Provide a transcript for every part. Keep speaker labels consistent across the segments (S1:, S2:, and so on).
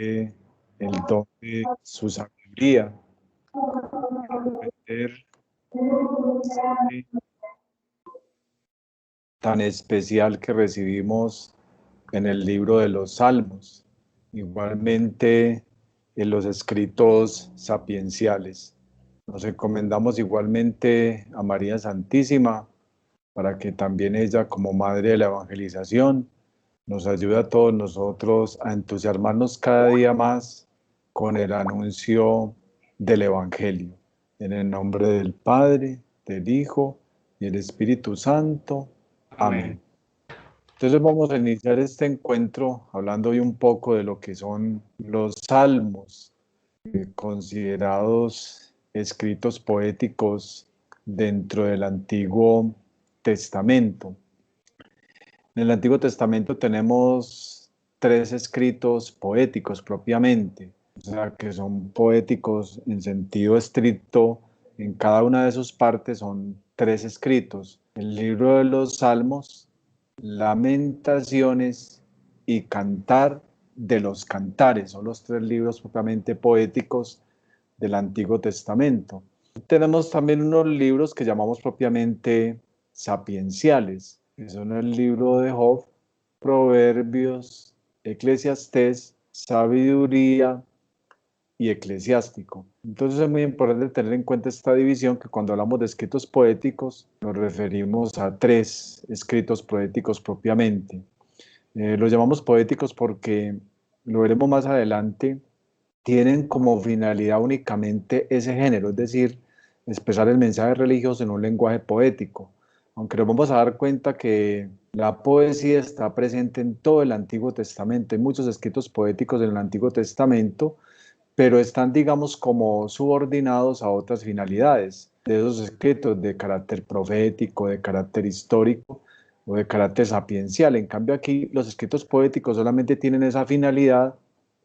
S1: el don de su sabiduría, comprender este tan especial que recibimos en el libro de los Salmos, igualmente en los escritos sapienciales. Nos encomendamos igualmente a María Santísima para que también ella, como Madre de la Evangelización, nos ayude a todos nosotros a entusiasmarnos cada día más con el anuncio del Evangelio. En el nombre del Padre, del Hijo y del Espíritu Santo. Amén. Entonces vamos a iniciar este encuentro hablando hoy un poco de lo que son los salmos, considerados escritos poéticos dentro del Antiguo Testamento. En el Antiguo Testamento tenemos 3 escritos poéticos propiamente, o sea que son poéticos en sentido estricto. En cada una de sus partes son 3 escritos: el libro de los Salmos, Lamentaciones y Cantar de los Cantares. Son los 3 libros propiamente poéticos del Antiguo Testamento. Tenemos también unos libros que llamamos propiamente sapienciales, que son el libro de Job, Proverbios, Eclesiastés, Sabiduría y Eclesiástico. Entonces es muy importante tener en cuenta esta división, que cuando hablamos de escritos poéticos nos referimos a 3 escritos poéticos propiamente. Los llamamos poéticos porque, lo veremos más adelante, tienen como finalidad únicamente ese género, es decir, expresar el mensaje religioso en un lenguaje poético. Aunque nos vamos a dar cuenta que la poesía está presente en todo el Antiguo Testamento. Hay muchos escritos poéticos en el Antiguo Testamento, pero están, digamos, como subordinados a otras finalidades de esos escritos de carácter profético, de carácter histórico o de carácter sapiencial. En cambio, aquí los escritos poéticos solamente tienen esa finalidad: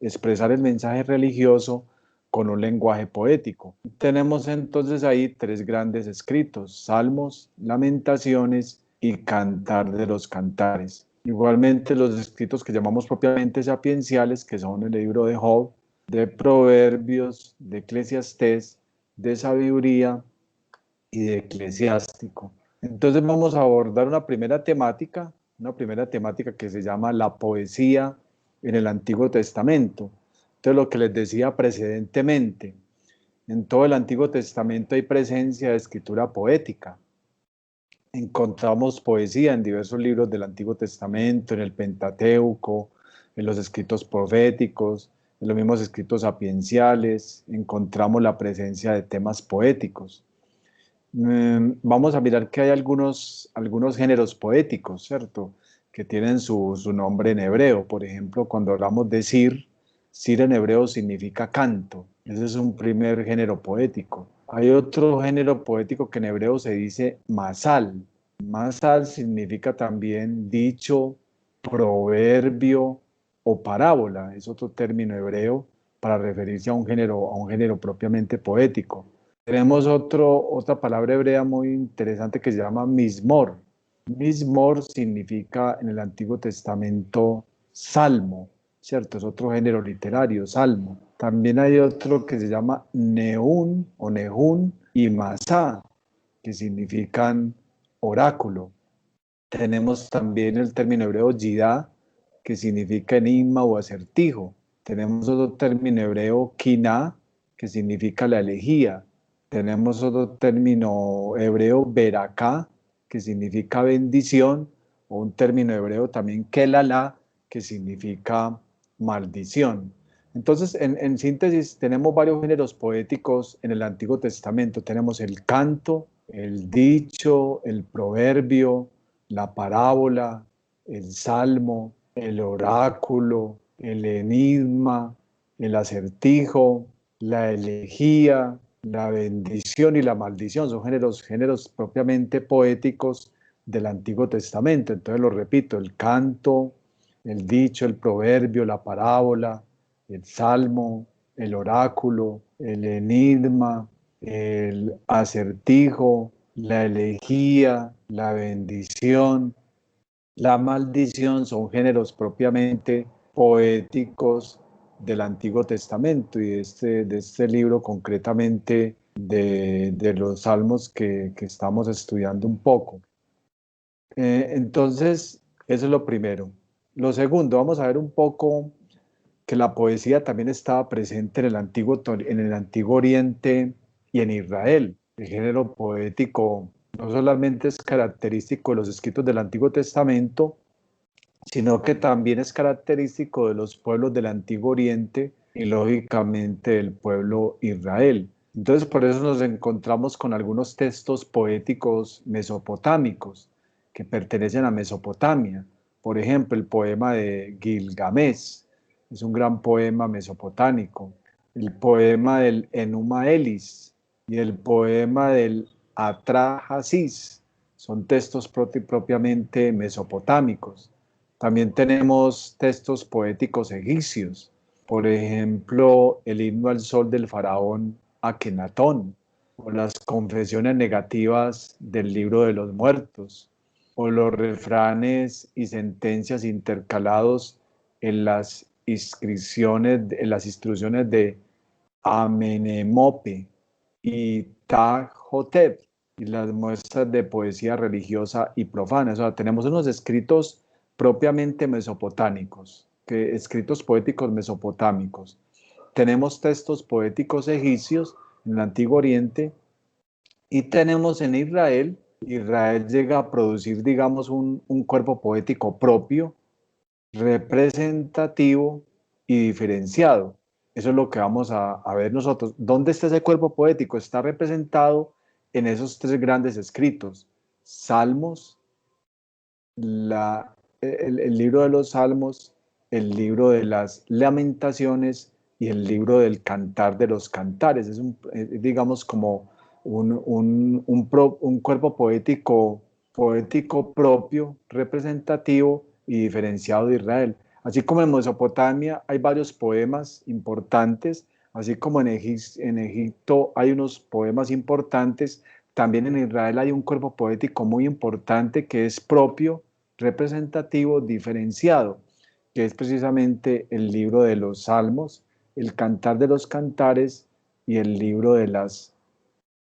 S1: expresar el mensaje religioso con un lenguaje poético. Tenemos entonces ahí 3 grandes escritos: Salmos, Lamentaciones y Cantar de los Cantares. Igualmente los escritos que llamamos propiamente sapienciales, que son el libro de Job, de Proverbios, de Eclesiastés, de Sabiduría y de Eclesiástico. Entonces vamos a abordar una primera temática que se llama la poesía en el Antiguo Testamento. Entonces, lo que les decía precedentemente, en todo el Antiguo Testamento hay presencia de escritura poética. Encontramos poesía en diversos libros del Antiguo Testamento, en el Pentateuco, en los escritos proféticos, en los mismos escritos sapienciales. Encontramos la presencia de temas poéticos. Vamos a mirar que hay algunos géneros poéticos, ¿cierto?, que tienen su nombre en hebreo. Por ejemplo, cuando hablamos de Sir en hebreo significa canto. Ese es un primer género poético. Hay otro género poético que en hebreo se dice masal. Masal significa también dicho, proverbio o parábola. Es otro término hebreo para referirse a un género propiamente poético. Tenemos otra palabra hebrea muy interesante que se llama mismor. Mismor significa en el Antiguo Testamento salmo, ¿cierto? Es otro género literario, salmo. También hay otro que se llama neún o nehún y masá, que significan oráculo. Tenemos también el término hebreo yidá, que significa enigma o acertijo. Tenemos otro término hebreo kiná, que significa la elegía. Tenemos otro término hebreo beraká, que significa bendición, o un término hebreo también kelalá, que significa maldición. Entonces, en síntesis, tenemos varios géneros poéticos en el Antiguo Testamento. Tenemos el canto, el dicho, el proverbio, la parábola, el salmo, el oráculo, el enigma, el acertijo, la elegía, la bendición y la maldición. Son géneros propiamente poéticos del Antiguo Testamento. Entonces lo repito: el canto, el dicho, el proverbio, la parábola, el salmo, el oráculo, el enigma, el acertijo, la elegía, la bendición, la maldición. Son géneros propiamente poéticos del Antiguo Testamento y de este libro concretamente de los Salmos que estamos estudiando un poco. Entonces, eso es lo primero. Lo segundo, vamos a ver un poco que la poesía también estaba presente en el Antiguo Oriente y en Israel. El género poético no solamente es característico de los escritos del Antiguo Testamento, sino que también es característico de los pueblos del Antiguo Oriente y lógicamente del pueblo Israel. Entonces, por eso nos encontramos con algunos textos poéticos mesopotámicos que pertenecen a Mesopotamia. Por ejemplo, el poema de Gilgamesh es un gran poema mesopotámico. El poema del Enuma Elis y el poema del Atrahasis son textos propiamente mesopotámicos. También tenemos textos poéticos egipcios, por ejemplo, el himno al sol del faraón Akenatón, o las confesiones negativas del libro de los muertos, o los refranes y sentencias intercalados en las instrucciones de Amenemope y Ptahhotep, y las muestras de poesía religiosa y profana. O sea, tenemos unos escritos propiamente mesopotámicos, escritos poéticos mesopotámicos. Tenemos textos poéticos egipcios en el Antiguo Oriente y tenemos en Israel. Israel llega a producir, digamos, un cuerpo poético propio, representativo y diferenciado. Eso es lo que vamos a ver nosotros. ¿Dónde está ese cuerpo poético? Está representado en esos tres grandes escritos: Salmos, el libro de los Salmos, el libro de las Lamentaciones y el libro del Cantar de los Cantares. Es digamos, como un cuerpo poético propio, representativo y diferenciado de Israel. Así como en Mesopotamia hay varios poemas importantes, así como en Egipto hay unos poemas importantes, también en Israel hay un cuerpo poético muy importante que es propio, representativo, diferenciado, que es precisamente el libro de los Salmos, el Cantar de los Cantares y el libro de las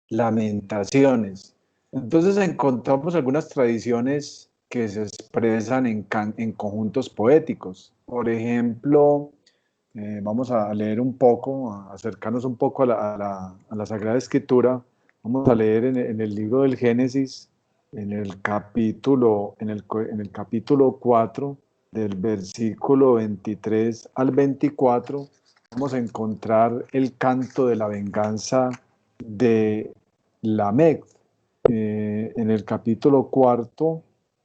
S1: Lamentaciones. Entonces encontramos algunas tradiciones que se expresan en conjuntos poéticos. Por ejemplo, vamos a leer un poco, a acercarnos un poco a la Sagrada Escritura. Vamos a leer en el libro del Génesis, en el capítulo 4, del versículo 23 al 24, vamos a encontrar el canto de la venganza de Lamec. En el capítulo 4,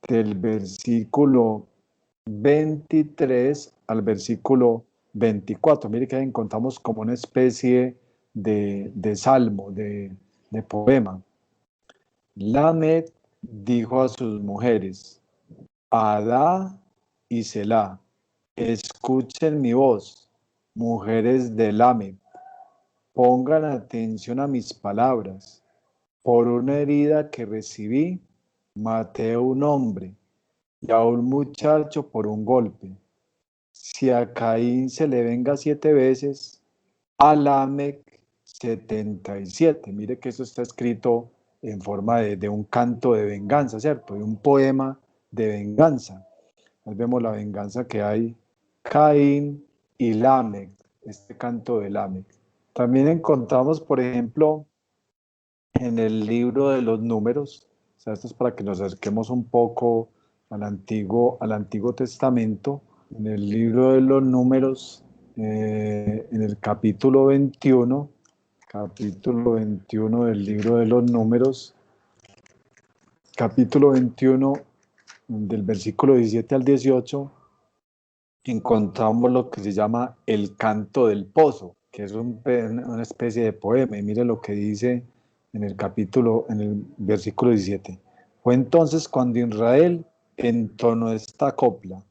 S1: del versículo 23 al versículo 24. Mire que ahí encontramos como una especie de salmo, de poema. Lamec dijo a sus mujeres, Adá y Selá, escuchen mi voz, mujeres de Lamec, pongan atención a mis palabras. Por una herida que recibí, maté a un hombre y a un muchacho por un golpe. Si a Caín se le venga 7 veces, a Lamec 77. Mire que eso está escrito en forma de un canto de venganza, ¿cierto? De un poema de venganza. Ahí vemos la venganza que hay Caín y Lamec, este canto de Lamec. También encontramos, por ejemplo, en el libro de los números, o sea, esto es para que nos acerquemos un poco al Antiguo Testamento, en el libro de los números, en el capítulo 21 del libro de los números, capítulo 21 del versículo 17 al 18, encontramos lo que se llama el canto del pozo, que es una especie de poema. Y mire lo que dice en el versículo 17. Fue entonces cuando Israel entonó esta copla: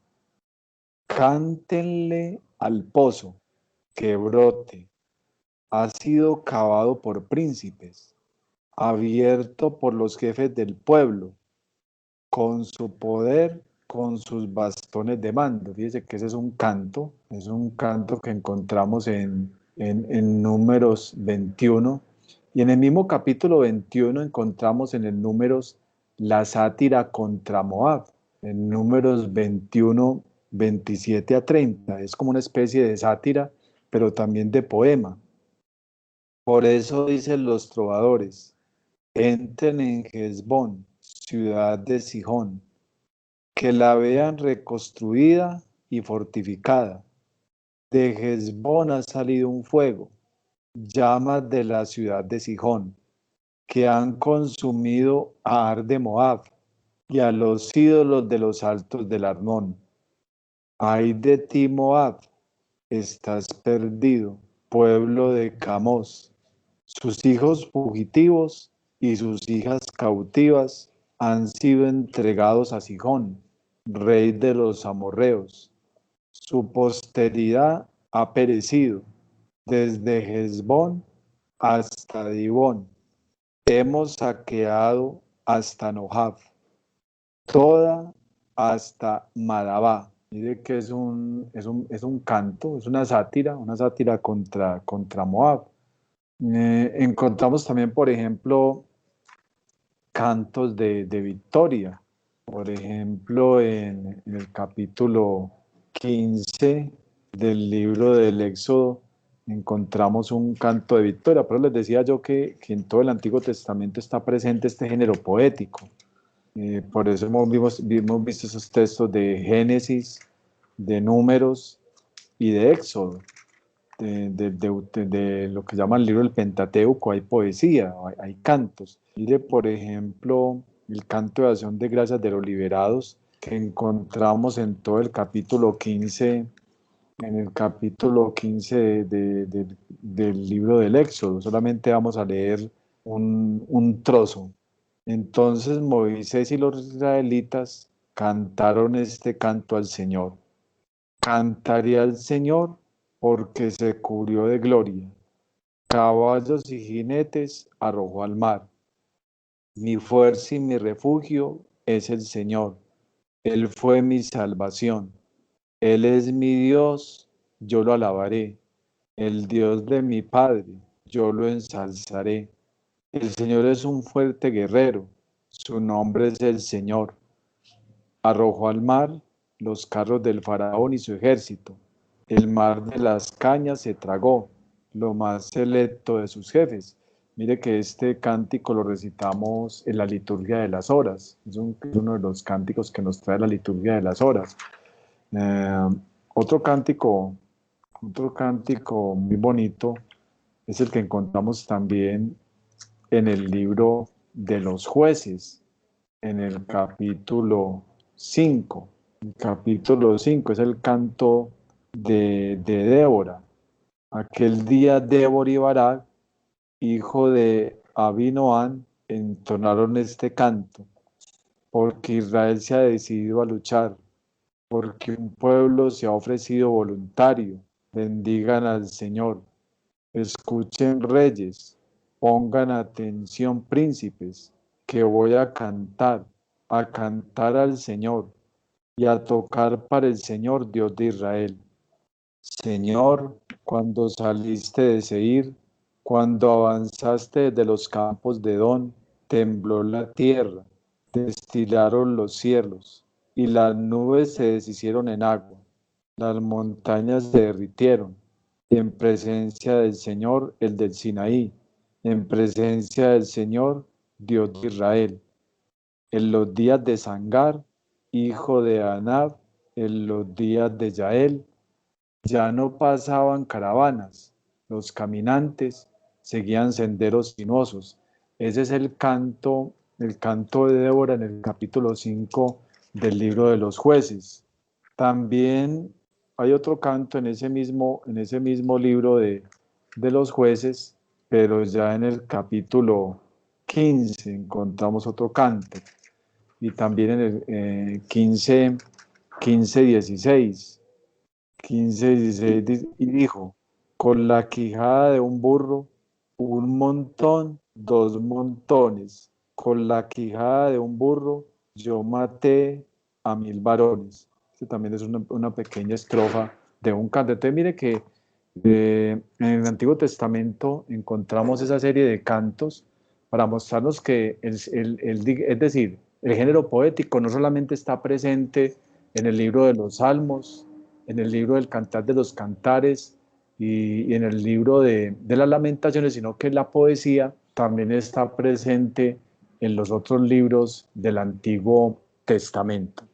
S1: cántenle al pozo, que brote, ha sido cavado por príncipes, abierto por los jefes del pueblo, con su poder con sus bastones de mando. Fíjese que ese es un canto que encontramos en Números 21. Y en el mismo capítulo 21 encontramos en el Números la sátira contra Moab. En Números 21, 27 a 30. Es como una especie de sátira, pero también de poema. Por eso dicen los trovadores: entren en Hesbón, ciudad de Sihón, que la vean reconstruida y fortificada. De Hesbón ha salido un fuego, llamas de la ciudad de Sihón, que han consumido a Ar de Moab y a los ídolos de los altos del Arnón. Ay de ti, Moab, estás perdido, pueblo de Camos. Sus hijos fugitivos y sus hijas cautivas han sido entregados a Sihón, rey de los amorreos. Su posteridad ha perecido desde Hesbón hasta Dibón. Hemos saqueado hasta Nohab, toda hasta Madabá. Mire que es un canto, es una sátira contra Moab. Encontramos también, por ejemplo, cantos de victoria. Por ejemplo, en el capítulo 15 del libro del Éxodo encontramos un canto de victoria. Pero les decía yo que en todo el Antiguo Testamento está presente este género poético. Por eso hemos visto esos textos de Génesis, de Números y de Éxodo. De lo que llaman el libro del Pentateuco, hay poesía, hay cantos. Mire, por ejemplo, el canto de acción de gracias de los liberados que encontramos en todo el capítulo 15, en el capítulo 15 del libro del Éxodo. Solamente vamos a leer un trozo. Entonces Moisés y los israelitas cantaron este canto al Señor. Cantaré al Señor porque se cubrió de gloria. Caballos y jinetes arrojó al mar. Mi fuerza y mi refugio es el Señor. Él fue mi salvación. Él es mi Dios, yo lo alabaré. El Dios de mi Padre, yo lo ensalzaré. El Señor es un fuerte guerrero. Su nombre es el Señor. Arrojó al mar los carros del faraón y su ejército. El mar de las cañas se tragó lo más selecto de sus jefes. Mire que este cántico lo recitamos en la liturgia de las horas. Es uno de los cánticos que nos trae la liturgia de las horas. Eh, otro cántico, otro cántico muy bonito es el que encontramos también en el libro de los jueces, en el capítulo 5. El capítulo 5 es el canto de Débora. Aquel día Débora y Barak, hijo de Abinoam, entonaron este canto, porque Israel se ha decidido a luchar, porque un pueblo se ha ofrecido voluntario. Bendigan al Señor. Escuchen reyes, pongan atención príncipes, que voy a cantar al Señor y a tocar para el Señor Dios de Israel. Señor, cuando saliste de Seir, cuando avanzaste desde los campos de Edom, tembló la tierra, destilaron los cielos, y las nubes se deshicieron en agua, las montañas se derritieron, en presencia del Señor, el del Sinaí, en presencia del Señor, Dios de Israel. En los días de Sangar, hijo de Anab, en los días de Yael, ya no pasaban caravanas, los caminantes seguían senderos sinuosos. Ese es el canto de Débora en el capítulo 5 del libro de los jueces. También hay otro canto en ese mismo libro de los jueces, pero ya en el capítulo 15 encontramos otro canto. Y también en el 16. 15:16 y dijo: con la quijada de un burro, un montón, dos montones. Con la quijada de un burro, yo maté a 1000 varones. Este también es una pequeña estrofa de un canto. Entonces mire que en el Antiguo Testamento encontramos esa serie de cantos para mostrarnos que es decir, el género poético no solamente está presente en el libro de los Salmos, en el libro del Cantar de los Cantares y en el libro de las Lamentaciones, sino que la poesía también está presente en los otros libros del Antiguo Testamento.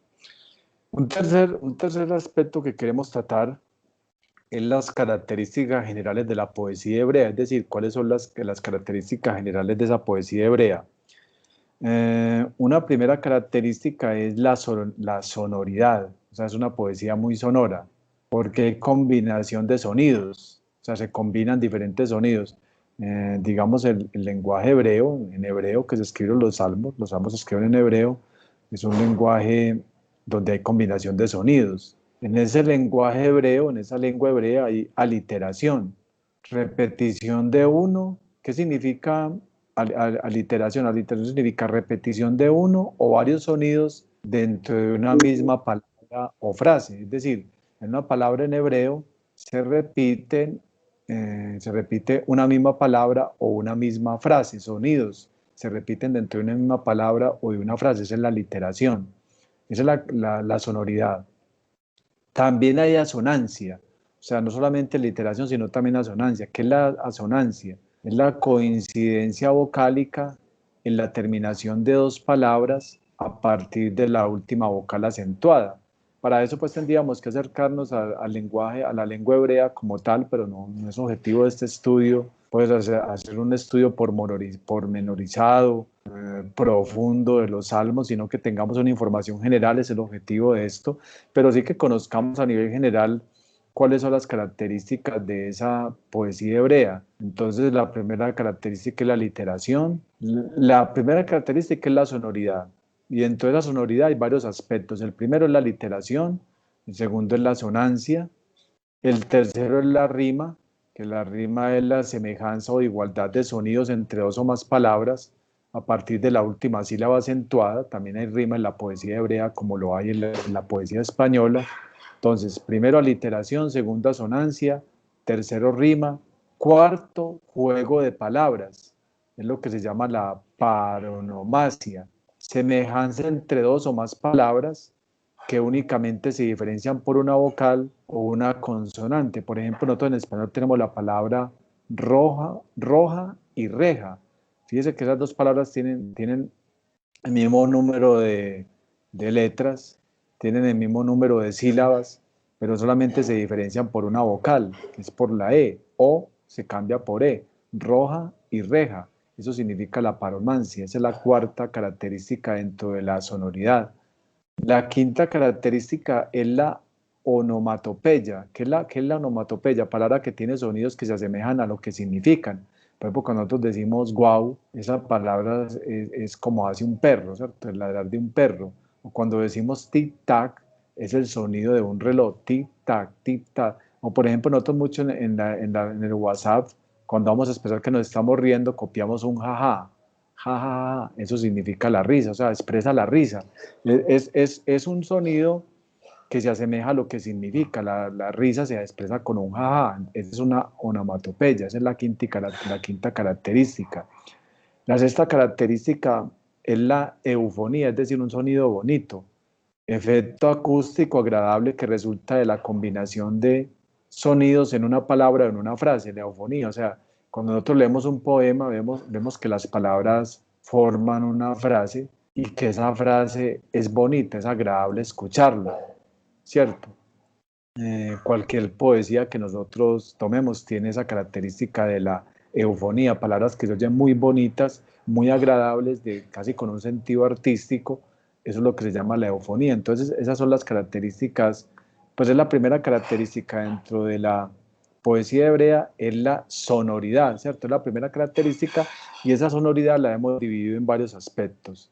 S1: Un tercer aspecto que queremos tratar es las características generales de la poesía hebrea, es decir, cuáles son las características generales de esa poesía hebrea. Una primera característica es la sonoridad, o sea, es una poesía muy sonora, porque hay combinación de sonidos, o sea, se combinan diferentes sonidos. Digamos, el lenguaje hebreo, en hebreo que se escriben los salmos se escriben en hebreo, es un lenguaje donde hay combinación de sonidos. En ese lenguaje hebreo, en esa lengua hebrea, hay aliteración, repetición de uno. ¿Qué significa aliteración? Aliteración significa repetición de uno o varios sonidos dentro de una misma palabra o frase. Es decir, en una palabra en hebreo se repite una misma palabra o una misma frase, sonidos se repiten dentro de una misma palabra o de una frase. Esa es la aliteración, esa es la sonoridad. También hay asonancia, o sea, no solamente literación, sino también asonancia. ¿Qué es la asonancia? Es la coincidencia vocálica en la terminación de dos palabras a partir de la última vocal acentuada. Para eso pues tendríamos que acercarnos al lenguaje, a la lengua hebrea como tal, pero no es objetivo de este estudio, pues hacer un estudio pormenorizado, profundo de los salmos, sino que tengamos una información general, es el objetivo de esto, pero sí que conozcamos a nivel general cuáles son las características de esa poesía hebrea. Entonces, la primera característica es la literación, la primera característica es la sonoridad, y dentro de la sonoridad hay varios aspectos. El primero es la literación, el segundo es la sonancia, el tercero es la rima, que la rima es la semejanza o igualdad de sonidos entre dos o más palabras a partir de la última sílaba acentuada. También hay rima en la poesía hebrea como lo hay en la poesía española. Entonces, primero aliteración, segundo asonancia, tercero rima, cuarto juego de palabras. Es lo que se llama la paronomasia, semejanza entre dos o más palabras que únicamente se diferencian por una vocal o una consonante. Por ejemplo, nosotros en español tenemos la palabra roja y reja. Fíjese que esas dos palabras tienen el mismo número de letras, tienen el mismo número de sílabas, pero solamente se diferencian por una vocal, que es por la E, o se cambia por E, roja y reja. Eso significa la paromancia, esa es la cuarta característica dentro de la sonoridad. La quinta característica es la onomatopeya. ¿Qué es la onomatopeya? Palabra que tiene sonidos que se asemejan a lo que significan. Por ejemplo, cuando nosotros decimos guau, esa palabra es como hace un perro, ¿cierto? El ladrar de un perro. O cuando decimos tic-tac, es el sonido de un reloj, tic-tac, tic-tac. O por ejemplo, nosotros mucho en el WhatsApp, cuando vamos a expresar que nos estamos riendo, copiamos un jaja, jaja, eso significa la risa, o sea, expresa la risa. Es un sonido que se asemeja a lo que significa. La risa se expresa con un jaja. Esa es una onomatopeya, esa es la quinta característica. La sexta característica es la eufonía, es decir, un sonido bonito, efecto acústico agradable que resulta de la combinación de sonidos en una palabra o en una frase, la eufonía. O sea, cuando nosotros leemos un poema, vemos que las palabras forman una frase y que esa frase es bonita, es agradable escucharla, ¿cierto? Cualquier poesía que nosotros tomemos tiene esa característica de la eufonía, palabras que se oyen muy bonitas, muy agradables, casi con un sentido artístico. Eso es lo que se llama la eufonía. Entonces, esas son las características, pues es la primera característica dentro de la poesía hebrea, es la sonoridad, ¿cierto? Es la primera característica y esa sonoridad la hemos dividido en varios aspectos.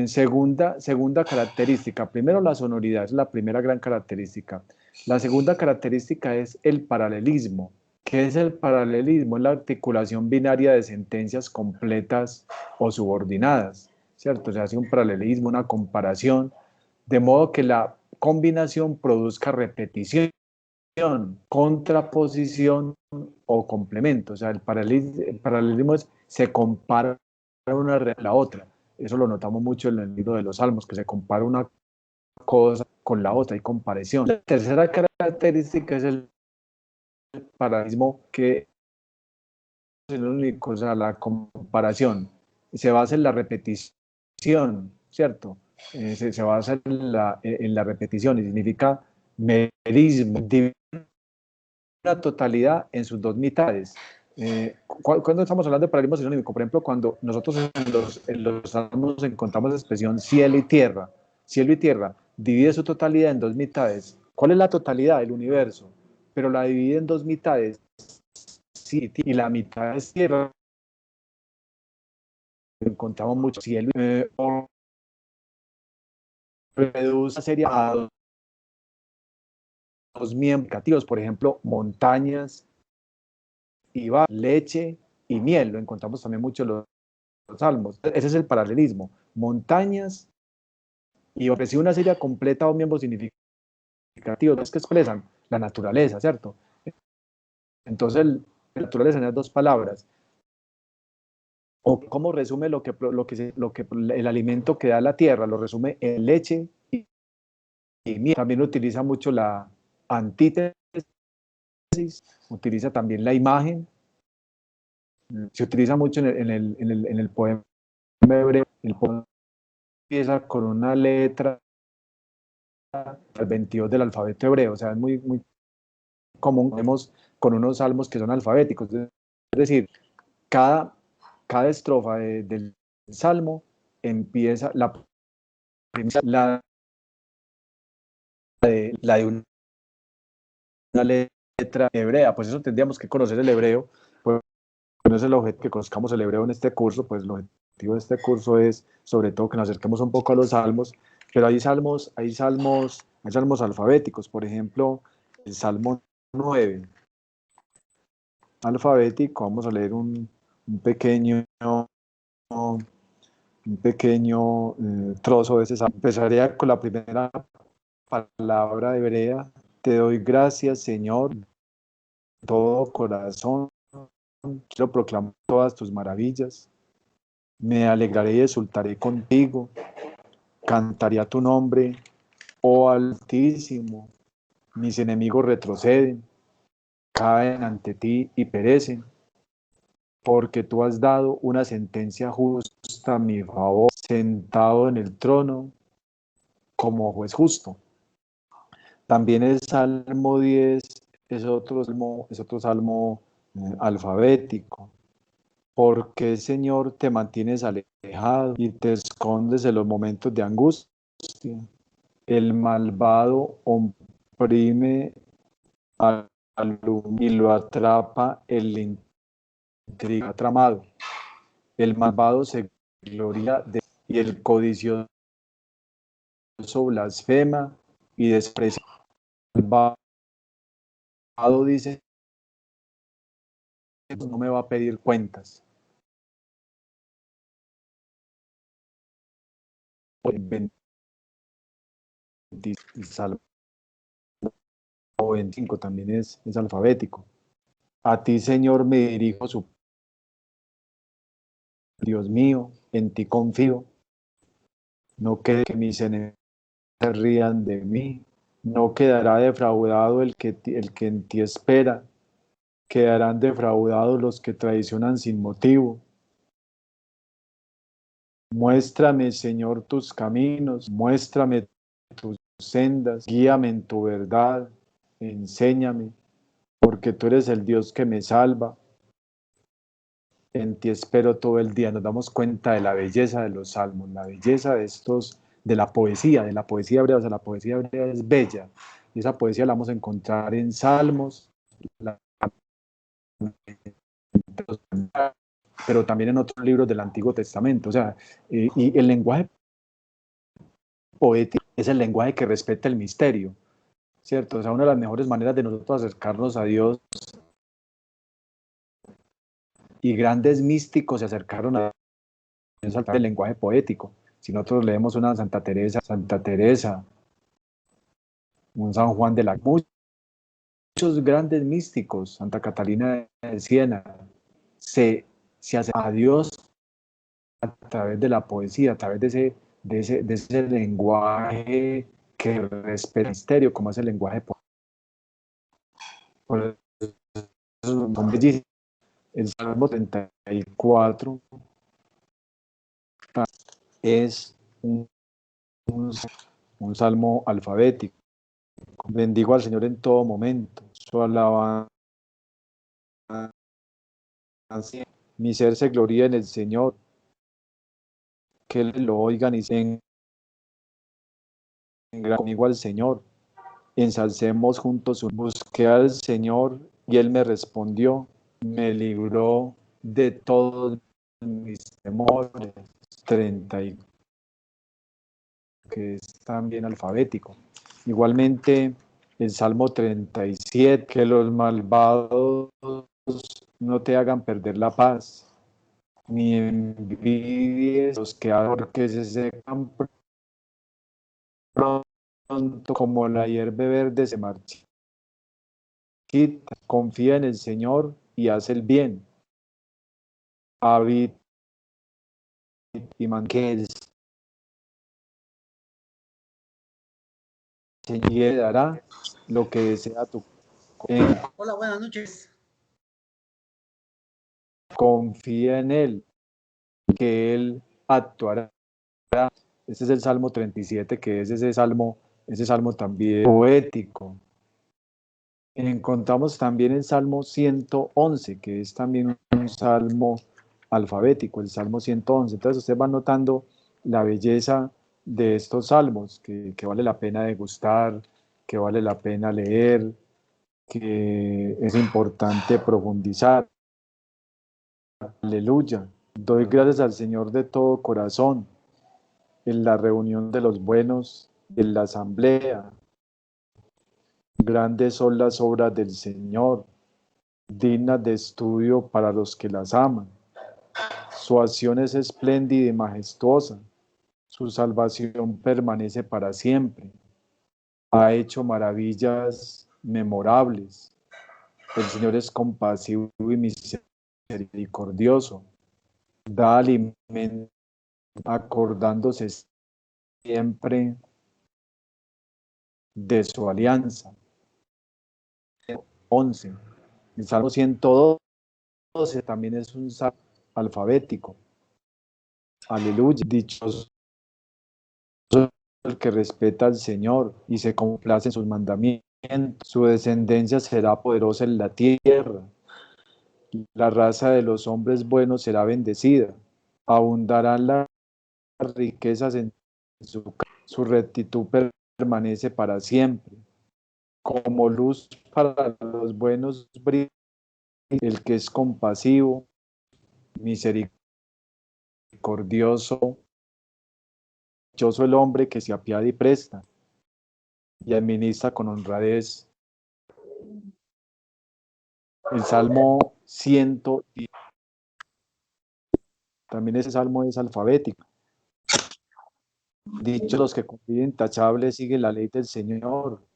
S1: Segunda característica, primero la sonoridad, es la primera gran característica. La segunda característica es el paralelismo. ¿Qué es el paralelismo? Es la articulación binaria de sentencias completas o subordinadas, ¿cierto? Se hace un paralelismo, una comparación de modo que la combinación produzca repetición, contraposición o complemento. O sea, el paralelismo es se compara una a la otra. Eso lo notamos mucho en el libro de los Salmos, que se compara una cosa con la otra, hay comparación. La tercera característica es el paralelismo, que es el único, o sea, la comparación se basa en la repetición, ¿cierto? Se basa en la repetición y significa merismo, una totalidad en sus dos mitades. Cuando estamos hablando de paralelismo sinónico, por ejemplo, cuando nosotros en los salmos encontramos la expresión cielo y tierra, divide su totalidad en dos mitades. ¿Cuál es la totalidad? El universo, pero la divide en dos mitades, sí, y la mitad es tierra. Encontramos mucho cielo, reduce sería a dos miembros negativos, por ejemplo, montañas y leche y miel, lo encontramos también mucho en los salmos. Ese es el paralelismo, montañas y ofrecí una serie completa o miembros significativos que expresan la naturaleza, ¿cierto? Entonces, la naturaleza en las dos palabras, o cómo resume lo que el alimento que da la tierra, lo resume en leche y miel. También utiliza mucho la antítesis, utiliza también la imagen, se utiliza mucho en el poema hebreo. El poema empieza con una letra al 22 del alfabeto hebreo, o sea, es muy común, vemos con unos salmos que son alfabéticos, es decir, cada, cada estrofa del salmo empieza la de una letra hebrea, pues eso tendríamos que conocer el hebreo, pues no es el objetivo que conozcamos el hebreo en este curso, pues el objetivo de este curso es sobre todo que nos acerquemos un poco a los salmos, pero hay salmos alfabéticos, por ejemplo, el Salmo 9, alfabético, vamos a leer un pequeño, trozo de ese salmo. Empezaría con la primera palabra hebrea: te doy gracias, Señor, todo corazón, quiero proclamar todas tus maravillas, me alegraré y exultaré contigo, cantaré a tu nombre, oh Altísimo, mis enemigos retroceden, caen ante ti y perecen, porque tú has dado una sentencia justa a mi favor, sentado en el trono como juez justo. También el Salmo 10 es otro salmo alfabético. Porque, Señor, te mantienes alejado y te escondes en los momentos de angustia. El malvado oprime al y lo atrapa el intriga tramado. El malvado se gloria y el codicioso blasfema y desprecia. El malvado dice: no me va a pedir cuentas. El Salmo 25 también es alfabético. A ti, Señor, me dirijo, Dios mío, en ti confío. No quede que mis enemigos se rían de mí. No quedará defraudado el que en ti espera. Quedarán defraudados los que traicionan sin motivo. Muéstrame, Señor, tus caminos, muéstrame tus sendas, guíame en tu verdad, enséñame, porque tú eres el Dios que me salva. En ti espero todo el día. Nos damos cuenta de la belleza de los salmos, la belleza de de la poesía hebrea. O sea, la poesía hebrea es bella. Y esa poesía la vamos a encontrar en salmos, pero también en otros libros del Antiguo Testamento. O sea, y el lenguaje poético es el lenguaje que respeta el misterio, ¿cierto? O sea, una de las mejores maneras de nosotros acercarnos a Dios, y grandes místicos se acercaron a Dios al lenguaje poético. Si nosotros leemos una Santa Teresa, un San Juan de la Cruz, muchos grandes místicos, Santa Catalina de Siena, se hace a Dios a través de la poesía, a través de ese lenguaje que respeta el misterio, como es el lenguaje por eso son bellísimos. El Salmo 34 es un, un salmo alfabético. Bendigo al Señor en todo momento. Su alabanza, mi ser se gloría en el Señor. Que lo oigan y se conmigo al Señor. Ensalcemos juntos. Busqué al Señor y Él me respondió. Me libró de todos mis temores. 34, que es también alfabético. Igualmente, el Salmo 37, que los malvados no te hagan perder la paz, ni envidies los que se secan pronto como la hierba verde se marchita. Confía en el Señor y haz el bien. Habita y que el Señor dará lo que desea tu corazón.
S2: Hola, buenas noches.
S1: Confía en Él, que Él actuará. Este es el Salmo 37, que es ese salmo también poético. Encontramos también el Salmo 111, que es también un salmo alfabético, el Salmo 111. Entonces usted va notando la belleza de estos salmos, que vale la pena degustar, que vale la pena leer, que es importante profundizar. Aleluya. Doy gracias al Señor de todo corazón, en la reunión de los buenos, en la asamblea. Grandes son las obras del Señor, dignas de estudio para los que las aman. Su acción es espléndida y majestuosa, su salvación permanece para siempre. Ha hecho maravillas memorables. El Señor es compasivo y misericordioso. Da alimento acordándose siempre de su alianza. 11. El Salmo 112 también es un salmo alfabético. Aleluya. Dichoso el que respeta al Señor y se complace en sus mandamientos. Su descendencia será poderosa en la tierra. La raza de los hombres buenos será bendecida. Abundarán las riquezas en su rectitud permanece para siempre. Como luz para los buenos brilla el que es compasivo, misericordioso. Dichoso el hombre que se apiada y presta y administra con honradez. El Salmo 110, también ese salmo es alfabético. Dichos los que con vida intachable siguen la ley del Señor.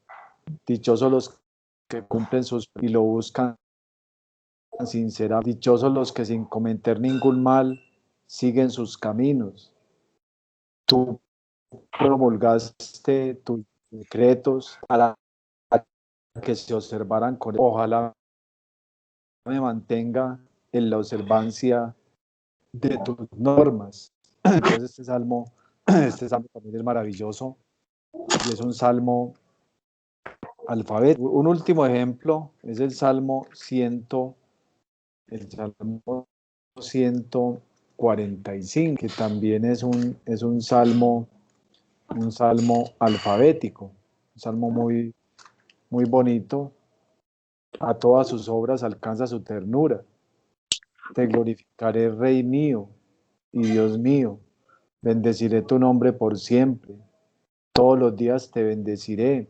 S1: Dichosos los que cumplen sus y lo buscan sinceramente. Dichosos los que sin cometer ningún mal siguen sus caminos. Tú promulgaste tus decretos a la que se observaran con él. Ojalá me mantenga en la observancia de tus normas. Entonces este salmo también es maravilloso y es un salmo alfabético. Un último ejemplo es el Salmo 145, que también es un salmo alfabético, un salmo muy, muy bonito. A todas sus obras alcanza su ternura. Te glorificaré, Rey mío y Dios mío. Bendeciré tu nombre por siempre. Todos los días te bendeciré.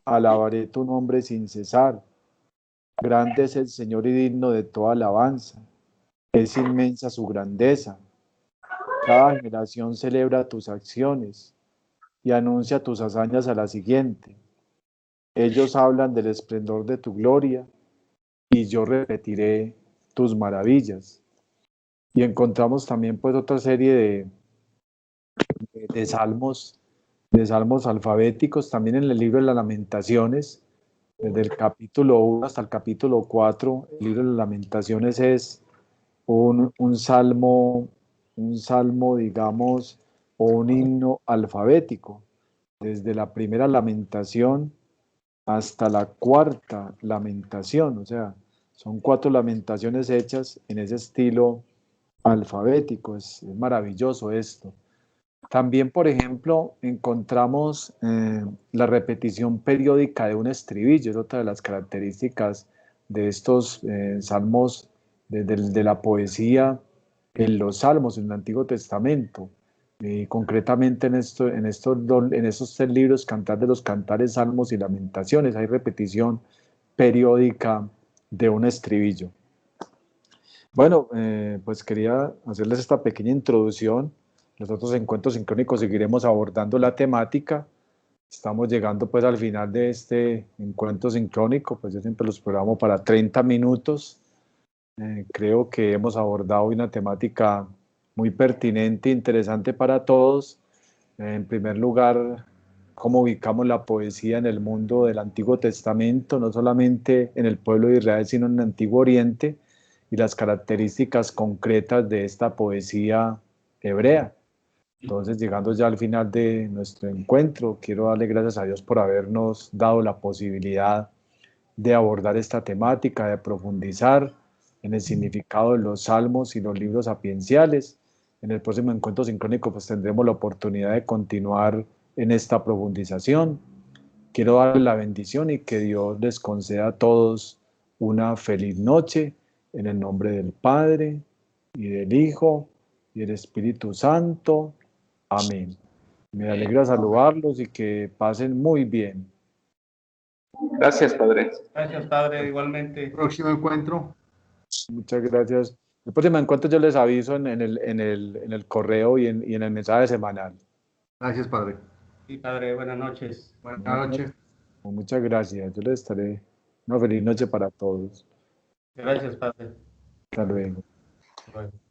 S1: Alabaré tu nombre sin cesar. Grande es el Señor y digno de toda alabanza. Es inmensa su grandeza. Cada generación celebra tus acciones y anuncia tus hazañas a la siguiente. Ellos hablan del esplendor de tu gloria y yo repetiré tus maravillas. Y encontramos también pues otra serie de salmos alfabéticos, también en el libro de las Lamentaciones, desde el capítulo 1 hasta el capítulo 4. El libro de las Lamentaciones es un salmo, digamos, o un himno alfabético, desde la primera lamentación hasta la cuarta lamentación, o sea, son 4 lamentaciones hechas en ese estilo alfabético. Es maravilloso esto. También, por ejemplo, encontramos la repetición periódica de un estribillo, es otra de las características de estos salmos de la poesía en los salmos, en el Antiguo Testamento. Concretamente en estos 3 libros, Cantar de los Cantares, Salmos y Lamentaciones, hay repetición periódica de un estribillo. Bueno, pues quería hacerles esta pequeña introducción. Los otros encuentros sincrónicos seguiremos abordando la temática. Estamos llegando pues al final de este encuentro sincrónico, pues yo siempre los programo para 30 minutos. Creo que hemos abordado hoy una temática muy pertinente e interesante para todos. En primer lugar, cómo ubicamos la poesía en el mundo del Antiguo Testamento, no solamente en el pueblo de Israel, sino en el Antiguo Oriente, y las características concretas de esta poesía hebrea. Entonces, llegando ya al final de nuestro encuentro, quiero darle gracias a Dios por habernos dado la posibilidad de abordar esta temática, de profundizar en el significado de los salmos y los libros sapienciales. En el próximo encuentro sincrónico pues tendremos la oportunidad de continuar en esta profundización. Quiero darles la bendición y que Dios les conceda a todos una feliz noche en el nombre del Padre y del Hijo y del Espíritu Santo. Amén. Me alegra saludarlos y que pasen muy bien.
S2: Gracias, Padre.
S3: Gracias, Padre, igualmente.
S4: Próximo encuentro.
S1: Muchas gracias. El próximo encuentro yo les aviso en el correo y en el mensaje semanal.
S4: Gracias, Padre.
S3: Sí, Padre, buenas noches.
S4: Buenas noches.
S1: Muchas gracias. Yo les estaré. Una feliz noche para todos.
S3: Gracias, Padre.
S1: Hasta luego.
S3: Bueno.